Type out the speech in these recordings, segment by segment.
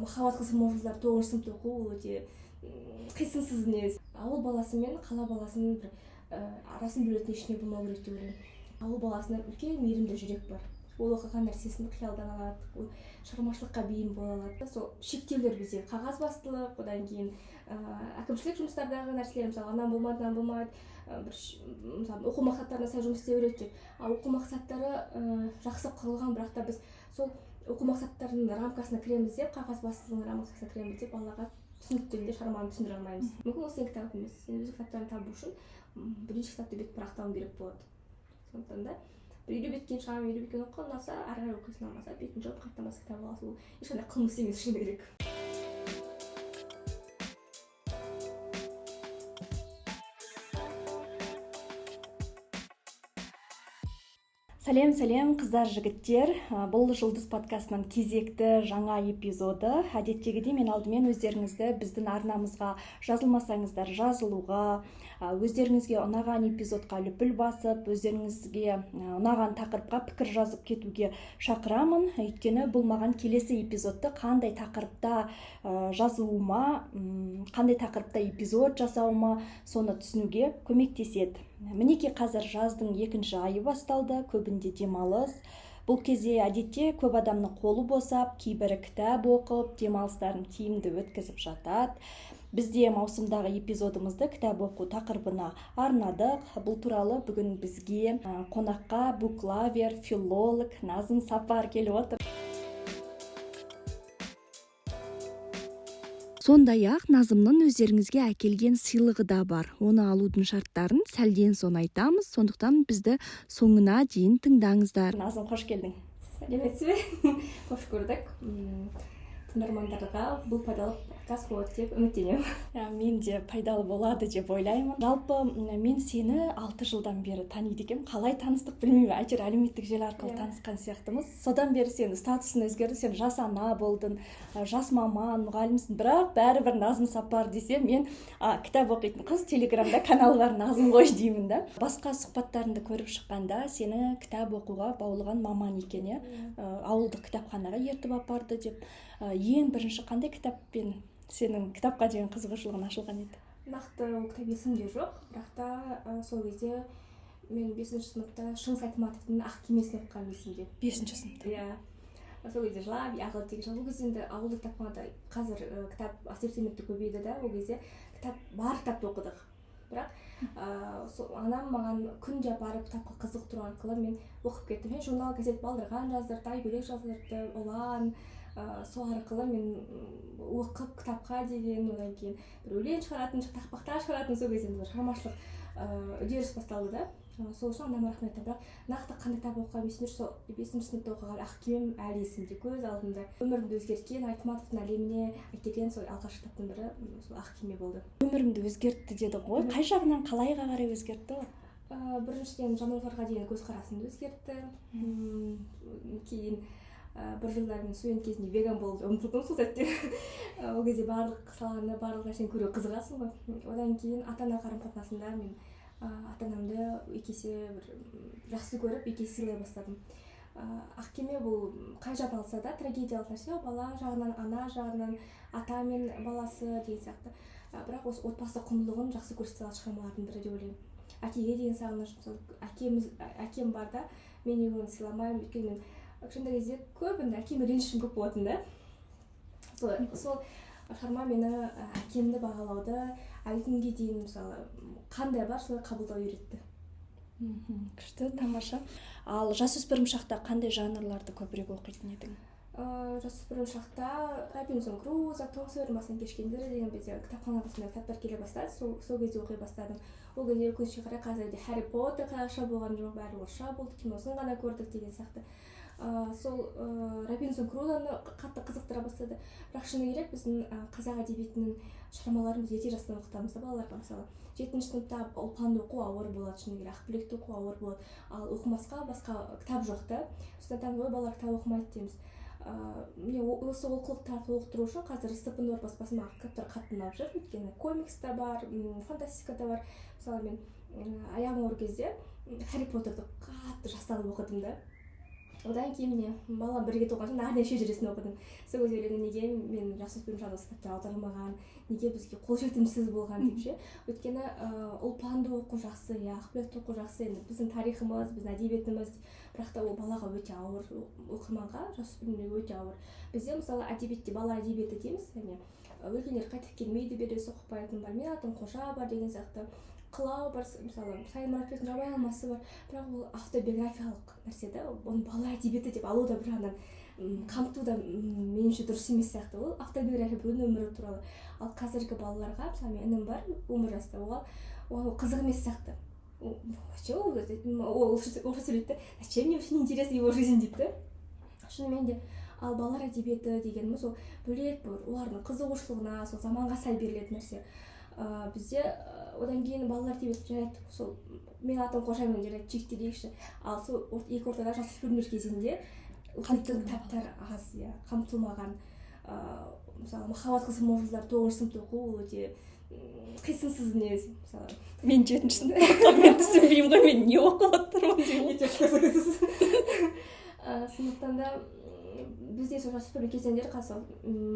махаббат қызық жылдар 9 сыныпта оқу ол өте қисынсыз не. Ауыл баласы мен қала баласының бір арасын бөлетін ештеңе болмау керек деп ойлаймын. Ауыл баласында үлкен мейірімді жүрек бар. Ол оқыған нәрсесін қиялдан алады, ол шығармашылыққа бейім бола алады. Сол шектеулер бізде қағаз бастылық, одан кейін әкімшілік жұмыстардағы нәрселер, мысалы анам болмайды, мысалы оқу мақсаттарына сай жұмыс істеу керек деп. Оқу мақсаттары жақсы қылған, бірақ та біз сол оқу мақсаттарының рамкасына кіреміз деп, қағаз бастылығының рамкасына кіреміз деп, балаға түсінікті тілде шығарманы түсіндіре алмаймыз. Мүмкін ол сенің кітабың емес. Сен өз кітаптарыңды табу үшін бірінші кітапты бет парақтауың керек болады. Сондықтан да бір елу беттен шығамын, елу беттен оқыған ұнаса, ары қарай оқисың, ұнамаса бетін жауып қайтадан басқа кітап аласың. Ол ешқандай қылмыс емес, шыны керек. Сәлем қыздар, жігіттер. Бұл жұлдыз подкастының кезекті жаңа эпизоды. Әдеттегідей мен алдымен өздеріңізді біздің арнамызға жазылмасаңыздар жазылуға, өздеріңізге ұнаған эпизодқа лүпіл басып, өздеріңізге ұнаған тақырыпқа пікір жазып кетуге шақырамын. Өйткені бұл маған келесі эпизодты қандай тақырыпта жазуыма, қандай тақырыпта эпизод жасауыма соны түсінуге көмектеседі. Мінеки қазір жаздың 2-ші айы басталды, көбінде демалыс. Бұл кезде әдетте көп адамның қолы босап, кейбірі кітап оқып, демалыстарын тиімді өткізіп жатады. Бізде маусымдағы эпизодымызды кітап оқу тақырыбына арнадық. Бұл туралы бүгін бізге қонаққа буклавер, филолог Назым Сапар келіп отыр. Сондай-ақ Назымның өздеріңізге әкелген сыйлығы да бар. Оны алудың шарттарын сәлден соң айтамыз. Сондықтан бізді соңына дейін тыңдаңыздар. Назым, қош келдің. Сәлеметсіз бе? Қош көрдік. Тыңдармандарға бұл пайдалы подкаст болады деп үміттенемін. Мен де пайдалы болады деп ойлаймын. Жалпы мен сені 6 жылдан бері таниды екенмін. Қалай таныстық білмеймін. Әйтеуір әлеуметтік желі арқылы танысқан сияқтымыз. Содан бері сен статусын өзгерді, сен жас ана болдың, жас маман, мұғалімсің. Бірақ бәрібір Назым Сапар десе, мен кітап оқитын қыз, телеграмда каналы бар Назым ғой деймін да. Басқа сұхбаттарыңды көріп шыққанда сені кітап оқуға баулыған маман екен, ауылдық кітапханаға ертіп апарды деп. Ең бірінші қандай кітаппен сенің кітапқа деген қызығушылығың ашылған еді? Нақты ол кітап есімде жоқ, бірақ та сол кезде мен 5-ші сыныпта Шыңғыс Айтматовтың Ақ кемесін оқыған есімде. 5-ші сыныпта. Иә. Сол кезде жылап, ағыл тек жыл. Ол кезде енді ауылдық кітапханада қазір кітап ассортименті көбейді да, ол кезде бар кітапты оқыдық. Бірақ анам маған күнде апарып кітапқа қызықтыру арқылы мен оқып кеттім. Мен журнал, газет Балдырған жаздырды, Айгөлек жаздырды, Ұлан. Сол арқылы мен оқып кітапқа деген, одан кейін бір өлең шығаратын, тақпақтар шығаратын, сол кезде бір шығармашылық үдеріс басталды да. Сол үшін анама рахмет айтамын. Бірақ нақты қандай кітап оқығаным есімде жоқ. Сол 5-ші сыныпта оқыған Ақ кемем әлі есімде, көз алдымда. Өмірімді өзгерткен Айтматовтың әлеміне әкелген сол алғашқы кітаптың бірі сол Ақ кеме болды. Өмірімді өзгертті деді ғой. Қай жағынан, қалайға қарай өзгертті? Біріншіден жануарларға деген көзқарасымды өзгертті. Кейін бір жылдар мен студент кезінде веган болуды ұмтылдым сол сәтте. Ол кезде барлық саланы, барлық нәрсені көруге қызығасың ғой. Одан кейін ата-ана қарым-қатынасында мен ата-анамды екесе бір жақсы көріп, екесе сыйлай бастадым. Ақ кеме бұл қай жағынан алса да трагедиялық нәрсе, бала жағынан, ана жағынан, ата мен баласы деген сияқты. Бірақ осы отбасы құндылығын жақсы көрсете алатын шығармалардың бірі деп ойлаймын. Әкеге деген сағыныш, әкем бар да, мен оны сыйламаймын, өйткені мен кішкентай кезде көбінде әкеме ренішім көп болатын да. Сол шығарма мені әкемді бағалауды әлі күнге дейін мысалы қандай бар солай қабылдау үйретті. Күшті, тамаша. Ал жасөспірім шақта қандай жанрларды көбірек оқитын едің? Жасөспірім шақта Робинзон Крузо, Тоқ суырмасының кешкендері деген бізде кітапханаға сондай кітаптар келе бастады. Сол кезде оқи бастадым. Ол кезде өкінішке қарай қазірде Harry Potter қазақша болған жоқ, бәрі орысша болды, киносын ғана көрдік деген сияқты. Сол Робинзон Крузоны қатты қызықтыра бастады. Бірақ шыны керек біздің қазақ әдебиетінің шығармаларын ерте жастан оқытамыз да балаларға. Мысалы 7-ші сыныпта ұлпанды оқу ауыр болады, шыны керек Ақбілекті оқу ауыр болады. Ал оқымасқа басқа кітап жоқ та. Сондықтан балалар кітап оқымайды дейміз. Міне осы олқылықтарды толықтыру үшін қазір Степанов баспасында кітаптар қатты ұнап жүр. Өйткені комикс та бар, фантастика да бар. Мысалы мен аяғым ауыр кезде Harry Potterді қатты жастан оқыдым да. Одан кейін міне бала бірге туған соң нарния шежіресін оқыдым. Сол кезде ойлаймын, неге мен жасөспірім жайлы кітаптар аударылмаған, неге бізге қолжетімсіз болған деп ше. Өйткені ұлпанды оқу жақсы, Ақбілекті оқу жақсы, енді біздің тарихымыз, біздің әдебиетіміз, бірақ та ол балаға өте ауыр, оқырманға, жасөспірімге өте ауыр. Бізде мысалы әдебиетте бала әдебиеті дейміз, және өлгендер қайтып келмейді, бересі оқып бар, мен атым Қожа бар деген сияқты. Қылау бар, мысалы Сайын Мұратбектің Жабайы алмасы бар, бірақ ол автобиографиялық нәрсе да, оны бала әдебиеті деп алу да бір жағынан қамту да меніңше дұрыс емес сияқты. Ол автобиография бір өмірі туралы. Ал қазіргі балаларға, мысалы мен інім бар, 10 жаста, оған қызық емес сияқты. Ол сөйлейді, зачем мне вообще не интересна его жизнь дейді. Шынымен де, ал балалар әдебиеті дегеніміз ол бөлек бір олардың қызығушылығына, сол заманға сай берілетін нәрсе. Бізде одан кейін балалар әдебиеті жарайды, сол мен атым Қожамен жарайды чекте дейікші. Ал сол екі ортада жасөспірімдер кезінде оқитын кітаптар аз, қамтылмаған. Мысалы Махаббат қызы мұңжыздар 9 сыныпта оқу ол өте қисынсыз не, мысалы мен 7 сыныпта мен түсінбеймін ғой, мен не оқып отырмын деймін. Сыныптан да бізде сол жасөспірім кезеңдер қазір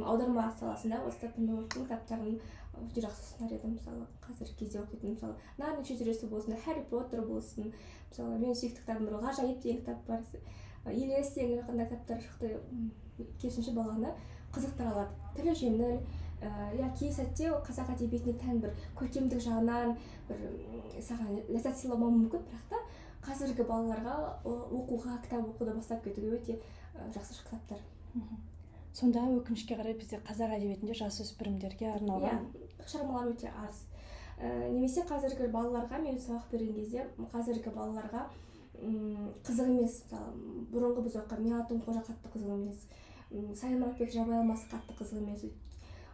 аударма саласында Остапеновтың кітаптарын өте жақсы ұсынар едім. Мысалы қазіргі кезде оқитын, мысалы нарния шежіресі болсын, Харри Поттер болсын, мысалы менің сүйікті кітабым бір Ғажайып деген кітап бар, Елес деген қандай кітаптар шықты, керісінше баланы қызықтыра алады. Тілі жеңіл, кей сәтте қазақ әдебиетіне тән бір көркемдік жағынан бір саған ләззат сыйламауы мүмкін, бірақ та қазіргі балаларға оқуға, кітап оқуды бастап кетуге өте жақсы кітаптар. Сонда өкінішке қарай бізде қазақ әдебиетінде жасөспірімдерге арналған шығармалар өте аз. Немесе қазіргі балаларға, мен сабақ берген кезде қазіргі балаларға қызық емес. Бұрынғы біз оқыған мен атым Қожа қатты қызық емес, Сайын Мұратбек Жабайы алмасы қатты қызық емес.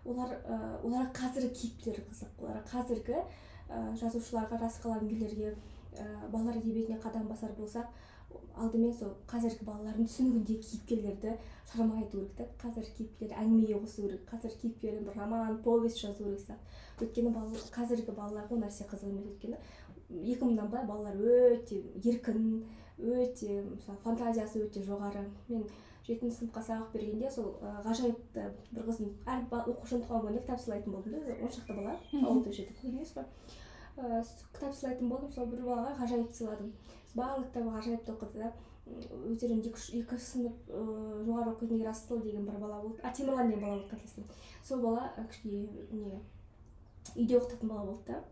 Оларға қазіргі кейіпкерлер қызық, оларға қазіргі жазушыларға, жас қаламгерлерге, балалар әдебиетіне қадам басар болсақ, алдымен сол қазіргі балалардың түсінігіндегі кейіпкерлерді шығармаға айту керек. Қазіргі кейіпкерлерді әңгімеге қосу керек, қазіргі кейіпкерлерді бір роман, повесть жазу керек. Өйткені қазіргі балаларға ол нәрсе қызық емес. Өйткені 2000-дан бері балалар өте еркін, өте фантазиясы өте жоғары. Мен 7 сыныпқа сабақ бергенде сол Ғажайыпты бір қыздың әр оқушының туған күніне кітап сыйлайтын болдым да, 10 шақты бала, ауылда жүреді емес па. Кітап сыйлайтын болдым, сол бір балаға Ғажайып сыйладым. Барлық кітабы Ғажайыпты оқыды да, өздерінде 2 сынып жоғары оқитын Ерасыл деген бір бала болды. Темірлан деген бала болды, қателестім. Сол бала үйде оқытатын бала болды да.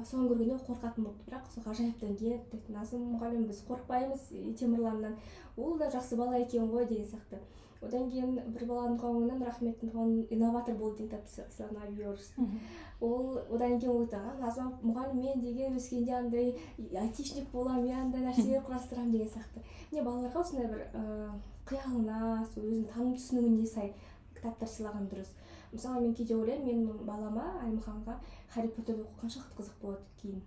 Соны көргенде қорқатын болды, бірақ сол Ғажайыптан кейін Назым мұғалім біз қорықпаймыз Темірланнан, ол да жақсы бала екен ғой деген сияқты. Одан кейін бір баланың туған күнінен Рахметтің туған инноватор болды деген кітап сыйлады. Ол одан кейін ойда, Назым мұғалім мен деген өскенде андай айтишник боламын, мен андай нәрселер құрастырамын деген сияқты. Міне балаларға осындай бір қиялына, өзінің таным түсінігіне сай кітаптар сыйлаған дұрыс. Мысалы мен кейде ойлаймын, мен балама, Аймұханға Харри Поттерді оқу қаншалықты қызық болады кейін.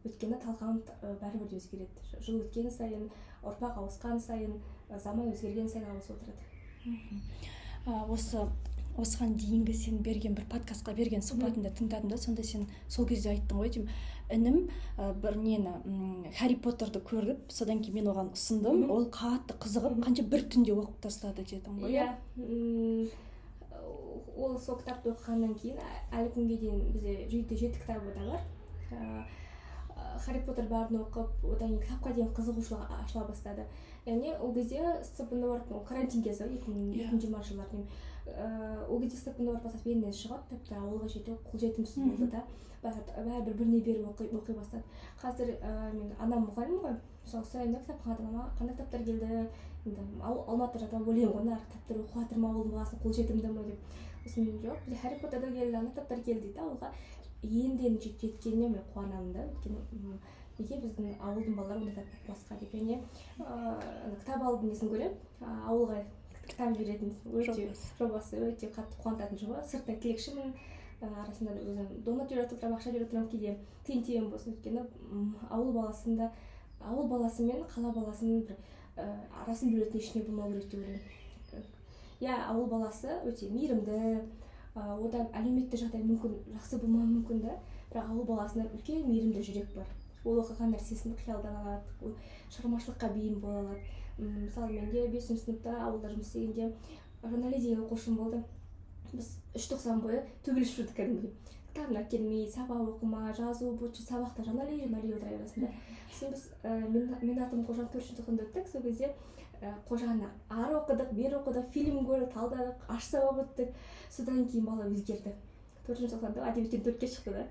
Өйткені талғам бәрібір өзгереді. Жыл өткен сайын, ұрпақ ауысқан сайын, заман өзгерген сайын ауысып отырады. Осыған дейінгі сен берген бір подкастқа берген сұхбатында тыңдадым да, сонда сен сол кезде айттың ғой деймін, інім бір нені Харри Поттерді көріп, содан кейін мен оған ұсындым, ол қатты қызығып, қанша бір түнде оқып тастады дедің ғой. Ол сол кітапты оқығаннан кейін әлі күнге дейін бізде 7 кітабы да бар. Харри Поттер бәрін оқып, одан кейін кітапқа деген қызығушылығы ашыла бастады. Яғни ол кезде карантин кезі 2020 жылдары. Ол кезде Степендор бастап елінен шығып, тіпті ауылға жету қолжетімсіз болды да. Бәрібір біріне беріп оқи бастады. Қазір мен анам мұғалім ғой, сол сұраймын да кітапханадан қандай кітаптар келді, Алматыда жатып ойлаймын ғой, нар кітаптар оқып жатыр ма, ол баласы қолжетімді ме деп. Сосын жоқ, бізде Харри Поттерді келді, ана кітаптар келді дейді. Ауылға енді жеткеніне мен қуанамын да, өйткені неге біздің ауылдың балалары ондай кітап оқымасқа деп. Және кітап алдым несін көремін, ауылға кітап беретін жобасы өте қатты қуантатын жоба. Сырттай тілекшімін, арасында өзім донат жіберіп отырамын, ақша жіберіп отырамын, кейде тиын болсын. Өйткені ауыл баласы мен қала баласының бір арасын бөлетін ештеңе болмау керек деп ойлаймын. Ауыл баласы өте мейірімді, одан әлеуметтік жағдай мүмкін жақсы болмауы мүмкін да, бірақ ауыл баласында үлкен мейірімді жүрек бар. ол оқыған нәрсесін қиялдан алады, ол шығармашылыққа бейім бола алады. Мысалы менде 5-ші сыныпта ауылда жұмыс істегенде Жанали деген оқушым болды. Біз 3-90 бойы төбелесіп жүрдік кәдімгідей. Кітабын әкелмей, сабақ оқыма, жазу бойынша сабақта Жанали отыра бересің. Сосын біз мен атым Қожан 4-ші тоқсанда өттік. Сол кезде Қожаны ары оқыдық, бері оқыдық, фильм көрдік, талдадық, аш сабақ өттік. Содан кейін бала өзгерді. 4-ші тоқсанда әдебиеттен 4-ке шықты да.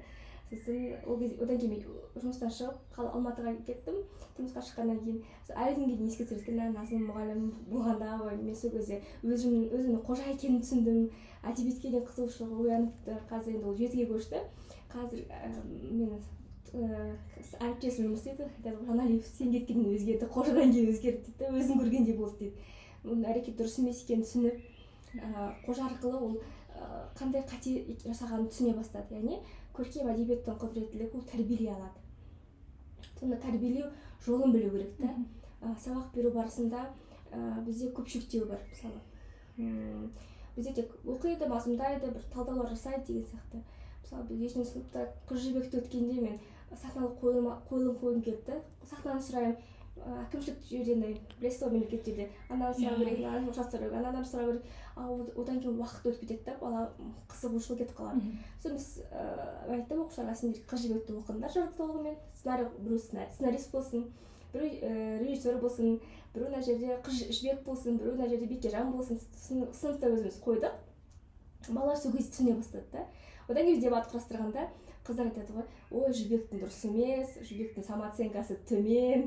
Сосын одан кейін жұмыстан шығып Алматыға кеттім. Тұрмысқа шыққаннан кейін әлі күнге дейін еске түсіретін Назым мұғалім болғанда мен сол кезде өзімнің Қожа екенін түсіндім. Әдебиетке деген қызығушылығы ояныпты. Қазір енді ол 7-ге көшті. Қазір мен әріптесім жұмыс істейді. Жанали сен кеткеннен өзгерді, Қожадан кейін өзгерді дейді. Өзін көргендей болды дейді. Оның әрекет дұрыс емес екенін түсініп, Қожа арқылы ол қандай қате жасағанын түсіне бастады. Яғни көркем әдебиеттің құдіреттілігі ол тәрбиелей алады. Сонда тәрбиелеу жолын білу керек та. Сабақ беру барысында бізде көп шектеу бар. Мысалы, бізде тек оқиды, мазмұндайды, бір талдаулар жасайды деген сияқты. Мысалы, біз 5-ші сыныпта Қыз жібекті өткенде мен сахналық қойылым қойым келді. Сахнаны сұраймын, әкімшілік жерден білесіз ғой мемлекеттерде ананы сұрау керек, ананы сұрау керек. Одан кейін уақыт өтіп кетеді да, бала қызығушылық кетіп қалады. Сосын біз айттым оқушыларға, сендер Қыз жібекті оқыңдар жарты толығымен. Біреу сценарист болсын, біреу режиссер болсын, біреу мына жерде Қыз жібек болсын, біреу мына жерде Бекежан болсын. Сыныпта өзіміз қойдық. Балалар сол кезде түсіне бастады да. Одан кейін дебат құрастырғанда қыздар айтады ғой, ой, жібектің дұрыс емес, жібектің самооценкасы төмен.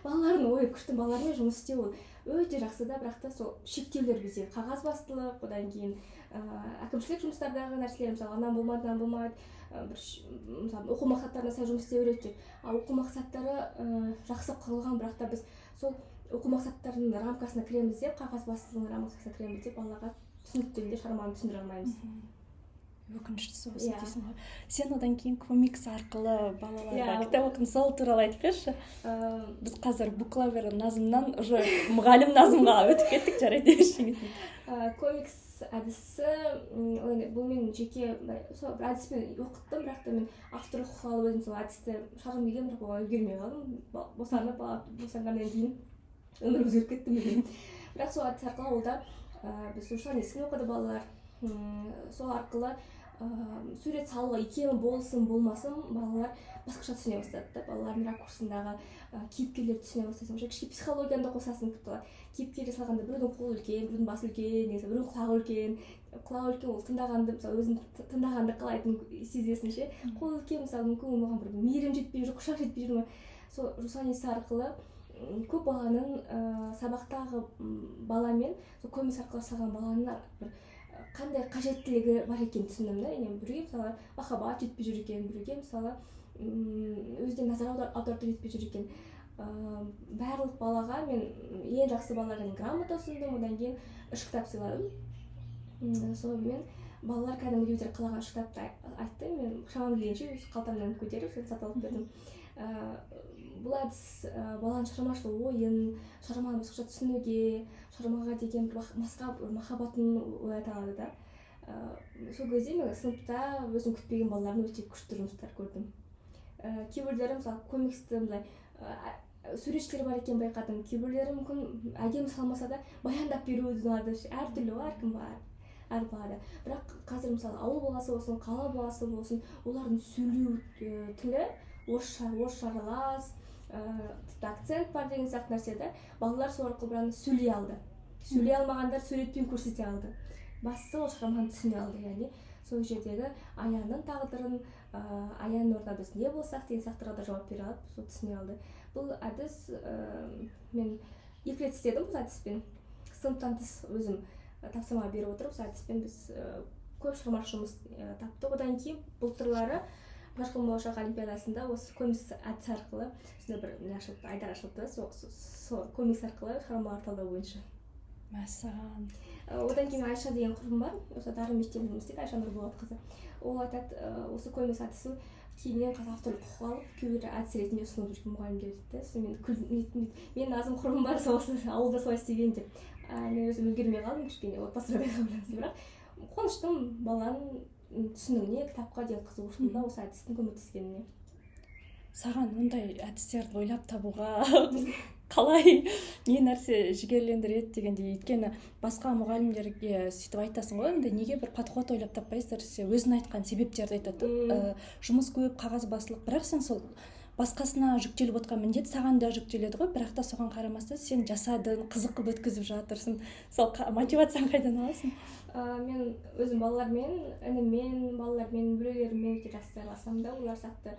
Балалардың ойы күшті, балалармен жұмыс істеу өте жақсы да, бірақ та сол шектеулер бізде қағазбастылық, одан кейін әкімшілік жұмыстардағы нәрселер, мысалы анам болмады, мынам болмайды, мысалы оқу мақсаттарына сай жұмыс істеу керек деп. Оқу мақсаттары жақсы құрылған, бірақ та біз сол оқу мақсаттарының рамкасына кіреміз деп, қағазбастылығының рамкасына кіреміз деп, балаға түсінікті тілде шығарманы түсіндіре алмаймыз. Өкініштісі осы дейсің ғой. Сен одан кейін комикс арқылы балаларға кітап оқыдың, сол туралы айтып берші. Біз қазір буквалар Назымнан уже мұғалім Назымға өтіп кеттік, жарайды. Комикс әдісі, бұл мен жеке әдіспен оқыттым, бірақ та мен авторлық құқық алып өзім сол әдісті шығарғым келген, бірақ оған үлгермей қалдым. Босанғаннан кейін өмір өзгеріп кетті ме. Бірақ сол әдіс арқылы олда біз Руслан Есін оқыды балалар. Сол арқылы сурет салуға икемі болсын болмасын балалар басқаша түсіне бастады да. Балалардың ракурсындағы кейіпкерлерді түсіне бастайсың. Кішкене психологияны да қосасың. Кейіпкер жасалғанда біреудің қолы үлкен, біреудің басы үлкен, біреудің құлағы үлкен. Құлағы үлкен ол тыңдағанды, мысалы өзін тыңдағанды қалайтын сезесің ше. Қолы үлкен, мысалы мүмкін оған бір мейірім жетпей жүр, құшақ жетпей жүр ме. Сол Руслан Есі арқылы көп баланың сабақтағы баламен сол комикс арқылы салған баланың бір қандай қажеттілігі бар екенін түсіндім да. Біреуге мысалы махаббат жетпей жүр екен, біреуге мысалы өзіне назар аударту жетпей жүр екен. Барлық балаға мен ең жақсы балаларға грамота ұсындым, одан кейін 3 кітап сыйладым. Сонымен балалар кәдімгідей өздері қалаған 3 кітапты айтты. Мен шамам келгенше өз қалтамнан көтеріп соны сатып алып бердім. Бұл әдіс баланың шығармашылық ойын, шығарманы басқаша түсінуге, шығармаға деген махаббатын оята алады да. Сол кезде мен сыныпта өзім күтпеген балалардың өте күшті жұмыстар көрдім. Кейбіреулері мысалы комиксті суретшілер бар екен байқадым. Кейбіреулері мүмкін әдемі салмаса да баяндап беруді ұнады. Әртүрлі әркім бар, әр балада. Бірақ қазір мысалы ауыл баласы болсын, қала баласы болсын, олардың сөйлеу тілі орысша аралас, акцент бар деген сияқты нәрседе балалар сол арқылы біраны сөйлей алды. Сөйлей алмағандар суретпен көрсете алды. Бастысы ол шығарманы түсіне алды. Яғни сол жердегі Аянның тағдырын, Аянның орнына біз не болсақ деген сақтарға да жауап бере алып, сол түсіне алды. Бұл әдіс мен 2 рет істедім бұл әдіспен. Сыныптан тыс өзім тапсырма беріп отырып, сол әдіспен біз көп шығармашылық жұмыс таптық. Одан кейін былтырлары Жарқын болашақ олимпиадасында осы комикс әдісі арқылы сондай бір айдар ашылды. Сол комикс арқылы шығармалар талдау бойынша. Мәссаған. Одан кейін Айша деген құрбым бар. Осы Дарын мектебінде жұмыс істейді, Айша Нұрболатқызы. Ол айтады, осы комикс әдісін кейіннен қазір авторлық құқық алып, кейбір әдіс ретінде ұсынып жүрген мұғалімдер дейді. Мен Назым құрбым бар, ауылда солай істеген деп. Мен өзім үлгермей қалдым, кішкене отбасыға байланысты, бірақ қуаныштым баланың түсінігіне, кітапқа деген қызығушылығына осы әдістің көмектескеніне. саған ондай әдістерді ойлап табуға қалай не нәрсе жігерлендіреді дегендей, өйткені басқа мұғалімдерге сөйтіп айтасың ғой, енді неге бір подход ойлап таппайсыздар десе, өзің айтқан себептерді айтады. Жұмыс көп, қағазбастылық, бірақ сен сол басқасына жүктеліп отқан міндет саған да жүктеледі ғой, бірақ та соған қарамастан сен жасадың, қызық қылып өткізіп жатырсың. Сол мотивацияны қайдан аласың? Мен өзім балалармен, ініммен, балалармен, біреулеріммен өте жақсы араласамын да, олар сияқты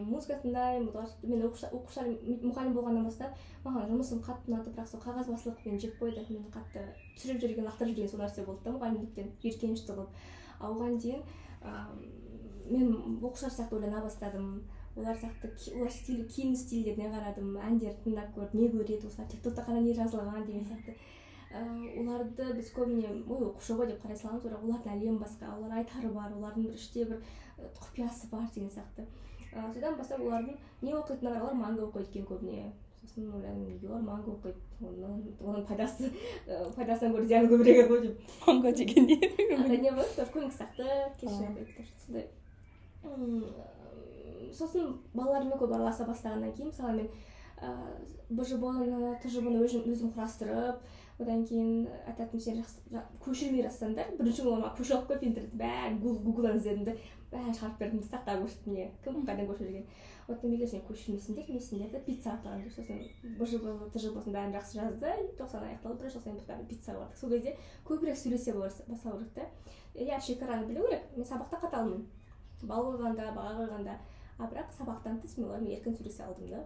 музыка тыңдаймын. Мен оқушылар мұғалім болғаннан бастап маған жұмысым қатты ұнады, бірақ сол қағазбастылық мені жеп қойды. Мен қатты түсіріп жүрген, лақтырып жүрген сол нәрсе болды да, мұғалімдіктен жиіркенішті қылып. Оған дейін мен оқушылар сияқты ойлана бастадым. Олар сияқты киім стильдеріне қарадым, әндерді тыңдап көріп, не көреді, осылар тиктокта қара не жазылған деген сияқты. Оларды біз көбіне оқушы ғой деп қарай саламыз, бірақ олардың әлемі басқа, олар айтары бар, олардың бір іште бір құпиясы бар деген сияқты. Содан бастап олардың не оқитынына қарай, олар манга оқиды екен көбіне. Сосын ойладым, неге олар манга оқиды, оның пайдасынан гөрі зияны көбірек ғой деп. Манга деген не? Не болады, тоже комик сияқты, сондай. Сосын балалармен көп араласа бастағаннан кейін, мысалы мен БЖБ-ны, ТЖБ-ны өзім құрастырып, одан кейін айтатым, сен көшірмей жазсаңдар, бірінші оларға көшір алып қойып интернетті бәрін Google-дан іздедім де, бәрін шығарып бердім, сақтап көрсеттім, не кім қайдан көшірген. Одан егер сен көшірмесіңдер, пицца аталған деп, сосын БЖБ, ТЖБ-сын бәрін жақсы жазды, 90 аяқталып, 190 пиццаға бардық. Сол кезде көбірек сөйлесе бастау керек та. Иә, шекараны білу керек. Мен сабақта қаталмын. Бал қойғанда, баға қойғанда, бірақ сабақтан тыс мен олармен еркін сөйлесе алдым да.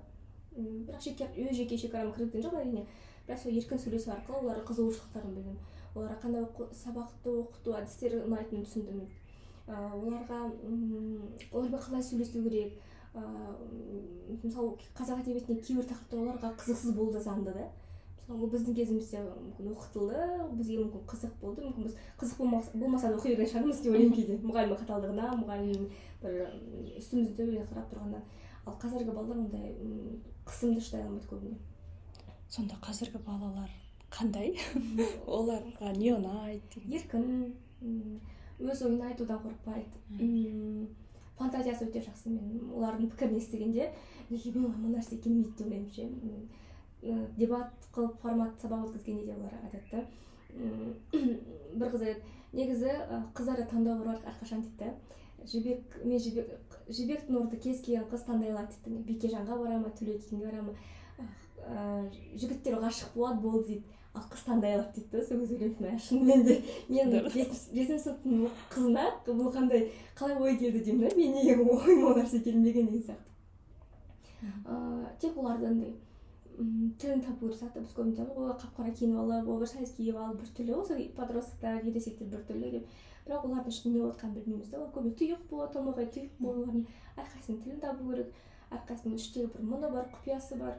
Бірақ өз жеке шекарамды кіргізген жоқ әрине. Бірақ сол еркін сөйлесу арқылы олардың қызығушылықтарын білдім. Оларға қандай сабақты оқыту әдістері ұнайтынын түсіндім. Олармен қалай сөйлесу керек. Мысалы, қазақ әдебиетінде кейбір тақырыптар оларға қызықсыз болды заңды да. Мысалы, біздің кезімізде мүмкін оқытылды, бізге мүмкін қызық болды, мүмкін біз қызық болмаса да оқи берген шығармыз деп ойлаймын кейде. Мұғалімнің қаталдығына, мұғалімнің бір үстімізде қарап тұрғаннан. Ал қазіргі балалар ондай қысымды шыдай алмайды көбіне. Сонда қазіргі балалар қандай? Оларға не ұнайды? Еркін, өз ойын айтудан қорықпайды. Фантазиясы өте жақсы. Мен олардың пікірін естігенде, неге мен бұл нәрсе келмейді деп ойлаймын ше. Дебат қылып формат сабақ өткізгенде де олар айтады. Бір қыз айтады, негізі қыздарды таңдау бар әрқашан дейді. Жібектің орнында кез келген қыз таңдай алады дейді. Бекежанға бара ма, Түлекеңге бара ма, жігіттер ғашық болады болды дейді. Ал қыз таңдай алады дейді. Сол кезде ойлаймын, шынымен де мен 7 сыныптың қызына бұл қандай қалай ой келді деймін да, мен неге ойыма нәрсе келмеген деген сияқты. Тек олардың тілін табу керек сияқты. Біз көбіне ғой қап-қара киініп алып, оверсайз киіп алып, бір түрлі осы подростықтар, ересектер бір түрлі деп. Бірақ олардың ішінде не отқанын білмейміз да. Олар көбіне тұйық болады, томағай тұйық болады. Олардың әрқайсының тілін табу керек. Әрқайсының іштегі бір мұны бар, құпиясы бар.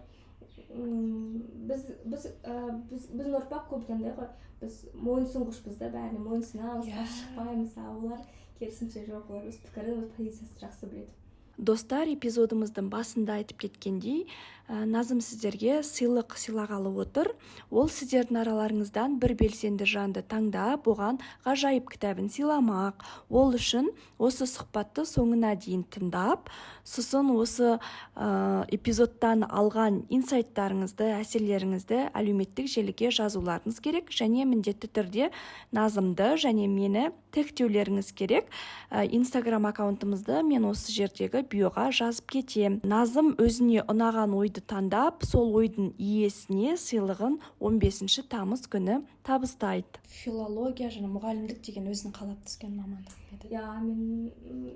Біздің ұрпақ көбіне ғой, біз мойынсұнғышпыз да, бәріне мойынсұнамыз, шықпаймыз. Олар керісінше жоқ, олар өз пікірін, өз позициясын жақсы біледі. Достар, эпизодымыздың басында айтып кеткендей, Назым сіздерге сыйлық сыйлағалы отыр. Ол сіздердің араларыңыздан бір белсенді жанды таңдап, оған ғажайып кітабын сыйламақ. Ол үшін осы сұхбатты соңына дейін тыңдап, сосын осы эпизодтан алған инсайттарыңызды, әсерлеріңізді әлеуметтік желіге жазуларыңыз керек, және міндетті түрде Назымды және мені тегтеулеріңіз керек. Инстаграм аккаунтымызды мен осы жердегі биоға жазып кетем. Назым өзіне ұнаған ойды таңдап, сол ойдың иесіне сыйлығын 15 тамыз күні табыстайды. Филология және мұғалімдік деген өзін қалап түскен мамандық еді.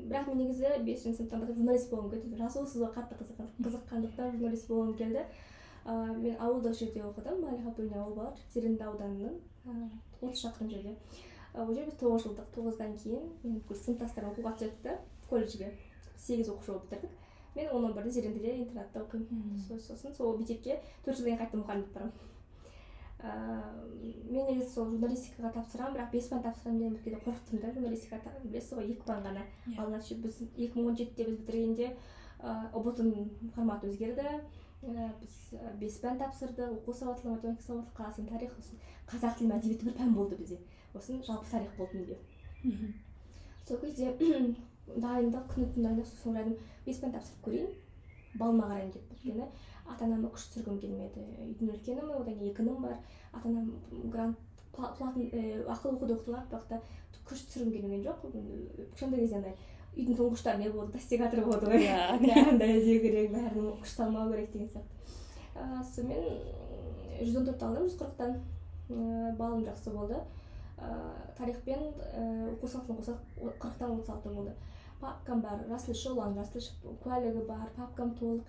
Бірақ мен негізі 5 сыныптан бастап журналист болғым келді. Расулсыз қатты қызыққандықтан журналист болғым келді. Мен ауылдық жерде оқыдым. Малихабдуллин ауылы бар, Зеренді ауданының 30 шақырым жерде. Ол жерде біз 9 жылдық, 9-дан кейін мен сыныптастарым оқуға түседі, колледжге 8 оқушы болып бітірдік. Мен 11-де Зерендіде интернатта оқимын. Сосын сол мектепке 4 жылдан қайтып мұғалім болып барамын. Мен негізі сол журналистикаға тапсырамын, бірақ 5 пән тапсырамын деген біркеде қорықтым да. Журналистика білесіз ғой, 2 пән ғана. Ал біз 2017-де біз бітіргенде ұбт-ның форматы өзгерді. Біз 5 пән тапсырдық, оқу сауаттылығы, математика сауаттылығы, қазақстан тарихы, қазақ тілі әдебиеті бір пән болды бізде. Осын жалпы тарих болды менде. Сол кезде дайындық, күні-түн дайындық, сосын ойладым, 5 пән тапсырып көрейін. балыма қараймын деп. Өйткені ата-анама күш түсіргім келмеді. Үйдің үлкенімін, одан кейін 2 інім бар. Ата-анам грант платын ақыл оқуды оқытылады, бірақ та күш түсіргім келген жоқ. Кішкентай кезде андай үйдің тұңғыштары не болды, достигатор болды ғой. Андай іздеу керек, бәрін күш салмау керек деген сияқты. Сонымен 114 алдым 140-тан. Балым жақсы болды. Тарихпен оқу салтын қосақ 40-тан 36 болды. Папкам бар, расылшы, ұлан расылшы, куәлігі бар, папкам толық.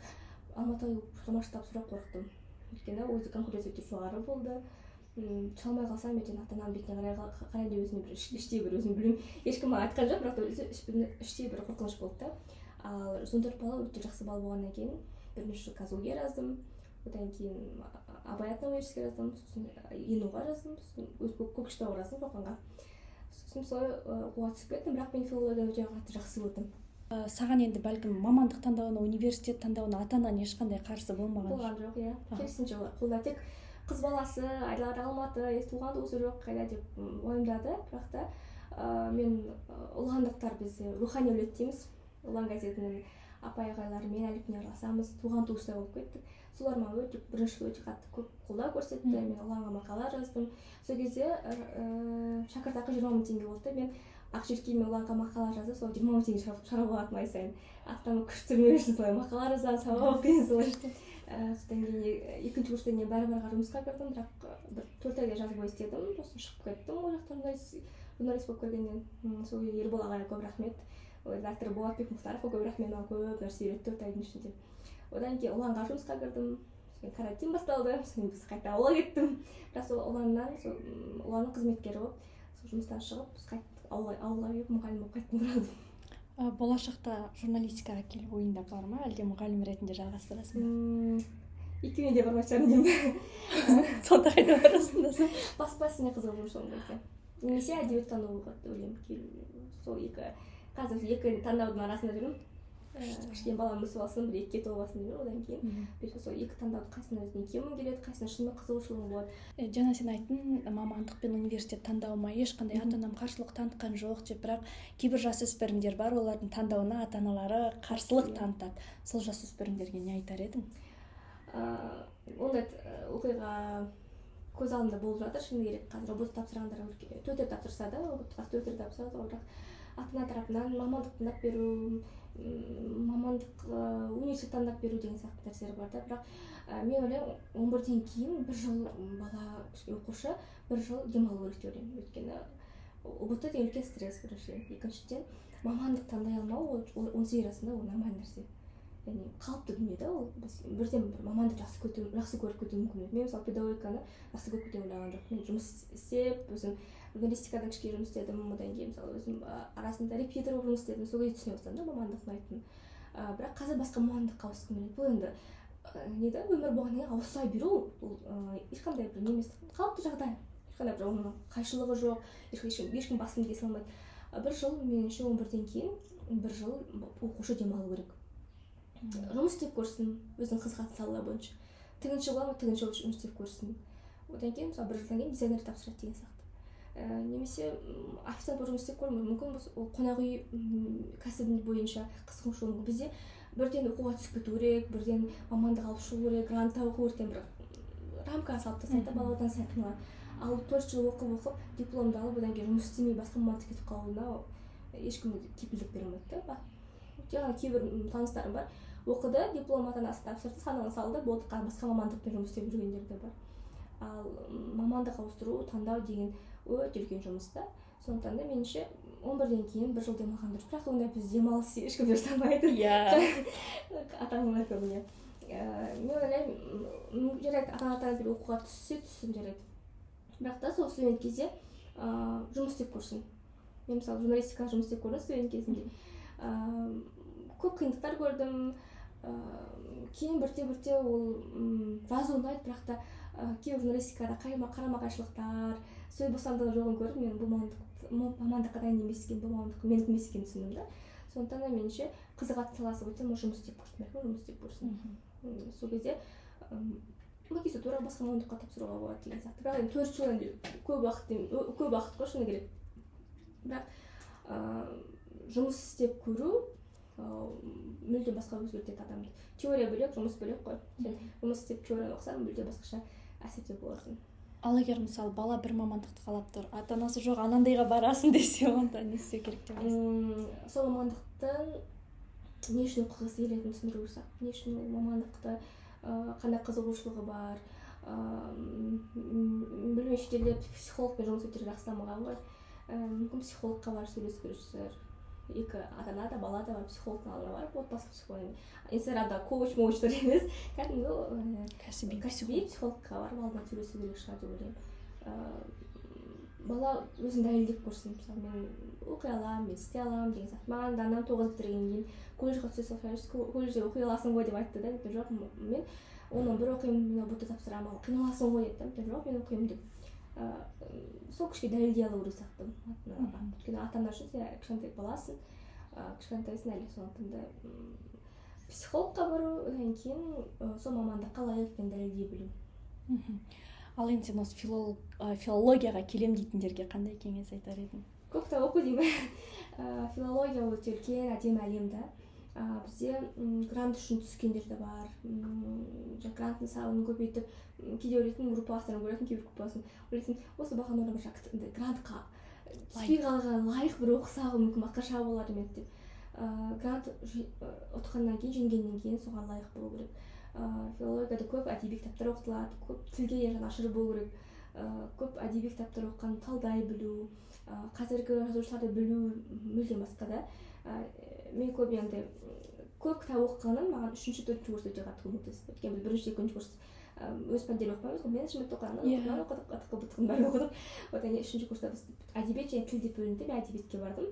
Алматыға жұмаш тапсыруға қорықтым. Өйткені өзі конкуренция өте жоғары болды. Çalмай қалсам ертең ата-анам бетіне қарай деп өзіме бір іштей бір өзім білмеймін. Ешкім маған айтқан жоқ, бірақ іштей бір қорқыныш болды да. Ал 114 бала өте жақсы бала болғаннан кейін бірнеше жыл Казгуге жаздым. Одан кейін Абай атындағы университетке жаздым, сосын ИНУ-ға жаздым, сосын Көкшетауға жаздым Қоқанға. Сосын солай оқуға түсіп кеттім, бірақ мен филологияны өте қатты жақсы көрдім. Саған енді бәлкім мамандық таңдауына, университет таңдауына ата-анаң ешқандай қарсы болмаған жоқ, иә. Керісінше олар қолда тек қыз баласы, айлары Алматы, туған туысы жоқ қайда деп уайымдады. Бірақ та мен ұлғандықтар бізде рухани өлет дейміз. Ұлан газетінің апай-ағайларымен әліппен араласамыз, туған туыстай болып кеттік. Солар маған бірінші өте қатты көп қолдау көрсетті. Мен ұланға мақала жаздым. Сол кезде шәкіртақы 20 мың теңге болды. Мен Ақжеркемен ұланға мақала жазып, сол 20 мың теңге шығарып алатынмын ай сайын. Ата-анама күш түсірмеу үшін солай мақала жазамын, сабақ оқимын солай. Содан кейін екінші курстан кейін бәрі-барға жұмысқа кірдім, бірақ 4 айда жазып істедім. Сосын шығып кеттім ол жақтан журналист болып келгеннен. Сол Ербол ағайға көп рахмет. Редактор Болатбек Мұхтаровқа көп рахмет, маған көп нәрсе үйретті 4 айдың ішінде. Одан кейін ұланға жұмысқа кірдім. Карантин басталды. Сосын біз қайта ауылға кеттім. Бірақ сол ұланнан ұланның қызметкері болып, сол жұмыстан шығып, біз қайттық ауылға келіп мұғалім болып қайттым бұрадым. Болашақта журналистикаға келу ойында бар ма, әлде мұғалім ретінде жалғастырасың ба? Екеуіне де бармай шығармын деймін. Сонда қайда барасың да? Баспа ісіне қызығып сол кезде. Немесе әдебиеттануға ойлаймын. Сол қазір екі таңдаудың арасында жүрмін. Кішкене балам өсіп алсын, бір 2-ге толғасын деп, одан кейін сол екі таңдауды қайсына өзіне киемім келеді, қайсына шынымен қызығушылығым болады. Жаңа сен айттың, мамандық пен университет таңдауыма ешқандай ата-анам қарсылық танытқан жоқ деп, бірақ кейбір жасөспірімдер бар, олардың таңдауына ата-аналары қарсылық танытады. Сол жасөспірімдерге не айтар едің? Ондай оқиға көз алдында болып жатыр, шыны керек. Қазір робот тапсырғандар 4 рет тапсырса да, роботқа 4 рет тапсырады, бірақ ата-ана тарапынан мамандық таңдап беру, мамандық университет таңдап беру деген сияқты нәрселер бар да. Бірақ мен ойлаймын, 11-ден кейін бір жыл бала оқушы бір жыл демалу керек деп ойлаймын. Өйткені ұбт деген үлкен стресс біріншіден. Екіншіден мамандық таңдай алмау ол 18 жасында ол нормальный нәрсе. Яғни қалыпты дүние да ол. Біз бірден бір мамандық жақсы көріп кетуі мүмкін. Мен мысалы педагогиканы жақсы көріп кете ойлаған жоқ. Мен жұмыс істеп, өзім журналистикадан кішкене жұмыс істедім, одан кейін мысалы өзім арасында репетитор болып жұмыс істедім. Сол кезде түсіне бастадым да мамандық ұнайтынын. Бірақ қазір басқа мамандыққа ауысқым келеді. Бұл енді өмір болғаннан кейін ауыса беру бұл ешқандай бір немес қалыпты жағдай. Ешқандай бір оның қайшылығы жоқ, ешкім басын кесе алмайды. Бір жыл меніңше 11-ден кейін бір жыл оқушы демалу керек. Жұмыс істеп көрсін, өзінің қызығатын салалар бойынша. Тігінші бола ма, тігінші болып жұмыс істеп көрсін. Одан кейін мысалы бір жылдан кейін дизайнер тапсырады деген сияқты. Немесе официант болып жұмыс істеп көру мүмкін, ол қонақ үй кәсібі бойынша қызығушылығы. Бізде бірден оқуға түсіп кету керек, бірден мамандық алып шығу керек, грантта оқу керек, бір рамка салып тастайды бала одан сайын қиналады. Ал 4 жыл оқып, дипломды алып, одан кейін жұмыс істемей басқа мамандыққа кетіп қалуына ешкім кепілдік бермейді да. Жаңа кейбір таныстарым бар, оқыды, диплом ата-анасы тапсырды, сананы салды, болды, басқа мамандықпен жұмыс істеп жүргендер де бар. Ал мамандық ауыстыру, таңдау деген өте үлкен жұмыс та. Сондықтан да меніңше 11-ден кейін бір жыл демалған дұрыс. Бірақ онда біз демалыс ешкім жасамайды. Ата-аналар көбіне. Мен ойлаймын, жарайды, ата-аналар оқуға түссін жарайды. Бірақ та сол студент кезде жұмыс істеп көрсін. Мен мысалы журналистикаға жұмыс істеп көрдім студент кезінде. Көп қиындықтар көрдім. Кейін бірте ол жазу ұнайды, бірақ та кейбір журналистикада қарама-қайшылықтар, сөз бостандығы жоғын көріп, мен бұл мамандыққа дайын емес екен, бұл мамандық менікі емес екенін түсіндім да. Сондықтан да меніңше қызығатын саласы өтсем, жұмыс істеп көрсін. Сол кезде магистратура басқа мамандыққа тапсыруға болады деген сияқты. Бірақ енді 4 жыл көп уақыт қой шыны керек. Бірақ жұмыс істеп көру мүлдем басқа өзгертеді адамды. Теория бөлек, жұмыс бөлек қой. Сен жұмыс істеп теорияны оқысаң мүлде басқаша әсерде боласың. Ал егер мысалы бала бір мамандықты қалап тұр, ата-анасы жоқ анандайға барасың десе, онда не істеу керек деп ойлайсың? Сол мамандықтың не үшін оқығысы келетінін түсіндіру керек. Не үшін ол мамандықты, қандай қызығушылығы бар. Білмей шетелде психологпен жұмыс өте жақсы дамыған ғой. Мүмкін психологқа барып сөйлесу керексіздер. Екі ата-ана да бала да бар, психологтың алдына барып, отбасы психологы. Инстаграмда коуч-моучтар емес, кәдімгі кәсіби психологқа барып алдына сөйлесу керек шығар деп ойлаймын. Бала өзін дәлелдеп көрсін. Мысалы, мен оқи аламын, мен істей аламын деген сияқты. Маған даннан 9 бітіргеннен кейін колледжге түсе салсаңыз, колледжде оқи аласың ғой деп айтты да. Жоқ, мен оны бір оқимын, мен бұты тапсырамын, қиналасың ғой деді. Жоқ, мен оқимын деп. Сол күшке дәлелдей алу керек сияқты. Өйткені ата-ана үшін сен кішкентай баласың, кішкентайсың әлі, сондықтан да психологқа бару, одан кейін сол мамандыққа лайық екенін дәлелдей білу. Ал енді сен осы филологияға келем дейтіндерге қандай кеңес айтар едің? Көп кітап оқу деймін. Филология өте үлкен әдемі әлем да. Бізде грант үшін түскендер де бар. Гранттың санын көбейтіп, кейде ойлайтын группаластарын көретін, кейбір группасын ойлайтын, осы бағаны орнына грантқа түспей қалған лайық бір оқысағы мүмкін басқаша болар ма деп. Грант ұтқаннан кейін, жеңгеннен кейін соған лайық болу керек. Филологияда көп әдеби кітаптар оқытылады, көп тілге жанашыр болу керек. Көп әдеби кітаптар оқыған талдай білу, қазіргі жазушыларды білу мүлдем басқа да. Мен көп кітап оқығаным маған 3-4 курс өте қатты көмектесті. Өйткені біз 1-2 курс өз пәндерін оқымаймыз ғой. Менеджмент оқығаннан оқыдық, бәрін оқыдық. Одан кейін 3-ші курста біз әдебиет және тіл деп бөлінді, мен әдебиетке бардым.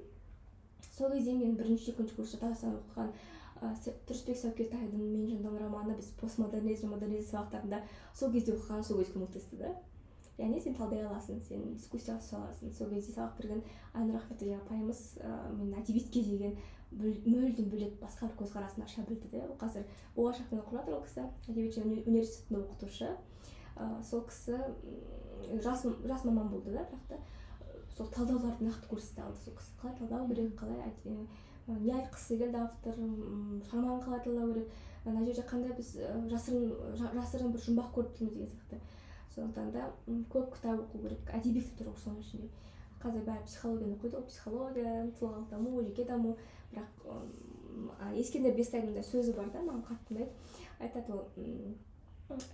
Сол кезде мен 1-2 курста таза оқыған Тұрысбек Сәукетайдың Мен жандам романы, біз постмодернизм, модернизм сабақтарында сол кезде оқыған, сол кезде көмектесті да. Яғни сен талдай аласың, сен дискуссия жасай аласың. Сол кезде сабақ берген Айнұр Ахметова апайымыз мен әдебиетке деген мүлдем бөлек басқа бір көзқарасын аша білді де. Ол қазір болашақтан оқып жатыр, ол кісі әдебиет және университетінде оқытушы. Сол кісі жас маман болды да, бірақ та сол талдауларды нақты көрсете алды. Сол кісі қалай талдау керек, қалай не айтқысы келді автор, шығарманы қалай талдау керек, ана жерде қандай біз жасырын бір жұмбақ көріп тұрмыз деген сияқты. Сондықтан да көп кітап оқу керек, әдеби кітаптар оқу соның ішінде. Қазір бәрі психологияны оқиды, психология, тұлғалық даму, жеке даму, бірақ Ескендір Бестайдың сөзі бар да, маған қатты ұнайды. Айтады ол